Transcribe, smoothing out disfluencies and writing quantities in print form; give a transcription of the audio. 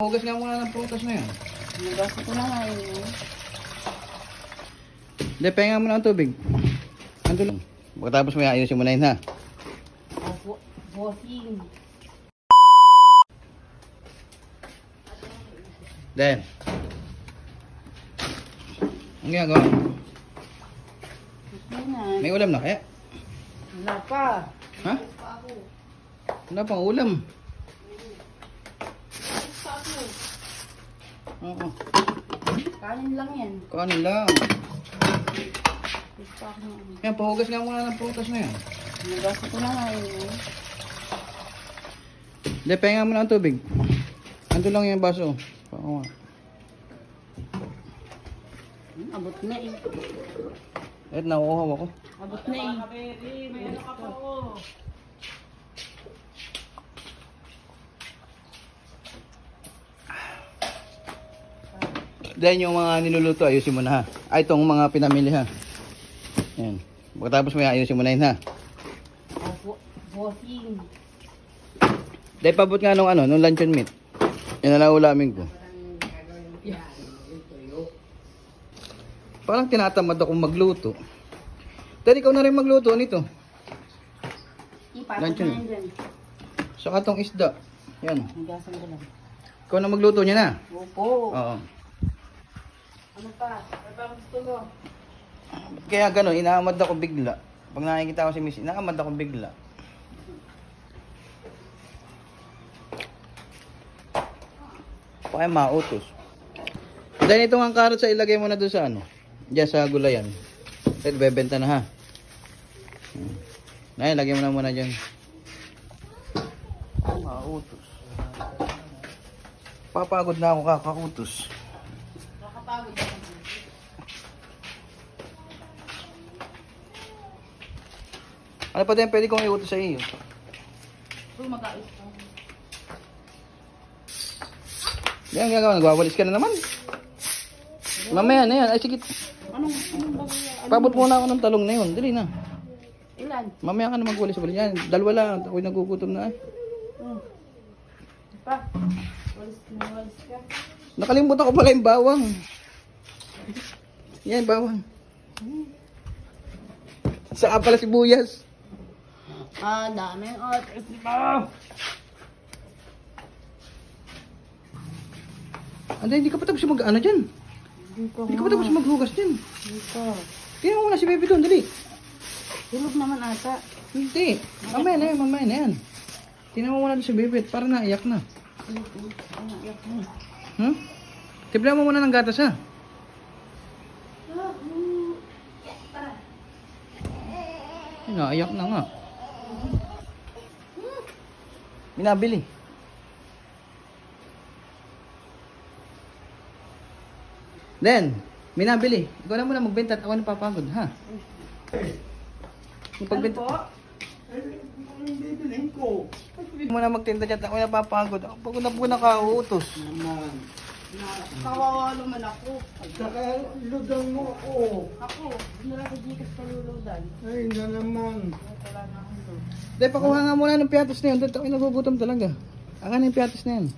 Hugas nga muna ng prutas na yan. Hugas ko na nga yun. Hindi, pahinga mo na ang tubig. Ando lang. Pagkatapos may ayusin mo na yun ha. Bossing. Then. Ang ginagawa? May ulam na kaya? Wala pa. Ha? Wala pang ulam. Oo. Kanin lang yan. Kanin lang. Yan, pahugas nga muna ng prutas na yan. Hugas ko na nga yun. Hindi, pahinga mo na ang tubig. Ando lang yung baso. Oo nga. Abot na eh. Kahit nakukuhaw ako. Abot na eh. May ano ka pa ako. Then yung mga niluluto, ayusin mo na ha. Ay, itong mga pinamili ha. Yan. Pagkatapos may ayusin mo na yun ha. Bossing. Dahil pabot nga nung ano, nung luncheon meat. Yan na lang ulamin ko. Parang tinatamad akong magluto. Dahil ikaw na rin magluto nito. Ipasok na yun dyan. Saka tong isda. Yan. Hugasan ko lang. Ikaw na magluto niya na. Opo. Oo. Ano pa? Ano pa gusto mo? Kaya gano'n, inaamad ako bigla. Pag nakikita ko si Miss, inaamad ako bigla. Pakaya mautos. Then itong ang carrots sa ilagay mo na doon sa ano. Diyan sa gulayan. Then bebenta na ha. Ay, lagay mo na muna dyan. Mautos. Papagod na ako kakautos. Nakapagod. Ano pa din pwede kong iutos sa iyo? Mag-aayos ka. Yan, gagawa. Nagwawalis ka na naman. Mamaya na yan. Ay, sige. Anong bagay? Pabot muna ako ng talong na yun. Dali na. Ilan? Mamaya ka na magwalis-walis. Yan, dalawa lang. Ako'y nagugutom na eh. Pa? Walis ka? Nakalimutan ko pala yung bawang. Yan, bawang. Saka pala sibuyas. Daming artist dito. Hindi ka pa tapos mag-ano dyan. Hindi ka pa tapos maghugas dyan. Dito. Tingnan mo muna si baby doon, dali. Tulog naman ata. Hindi. Mamaya na yan, mamaya na yan. Tingnan mo muna doon si baby, para naiyak na. Iyak mo. Tibla mo muna ng gatas ha. Naiyak na nga. Minabili. Then, minabili. Ikaw na muna magbenta at ako na papagod, ha? Pagbenta. Bibilhin ko. Hindi mo na magtinda dyan at ako na papagod. Ako pagod na po nakautos. Naman. Kawawa naman ako. Saka ludan mo ako. Ako, dinala sa Gcash paluludan. Ay, na naman. Wala na akong doon. Dahil pakuha nga muna ng piatos na yun. Dahil ako'y nagugutom talaga. Aka na yung piatos na yan.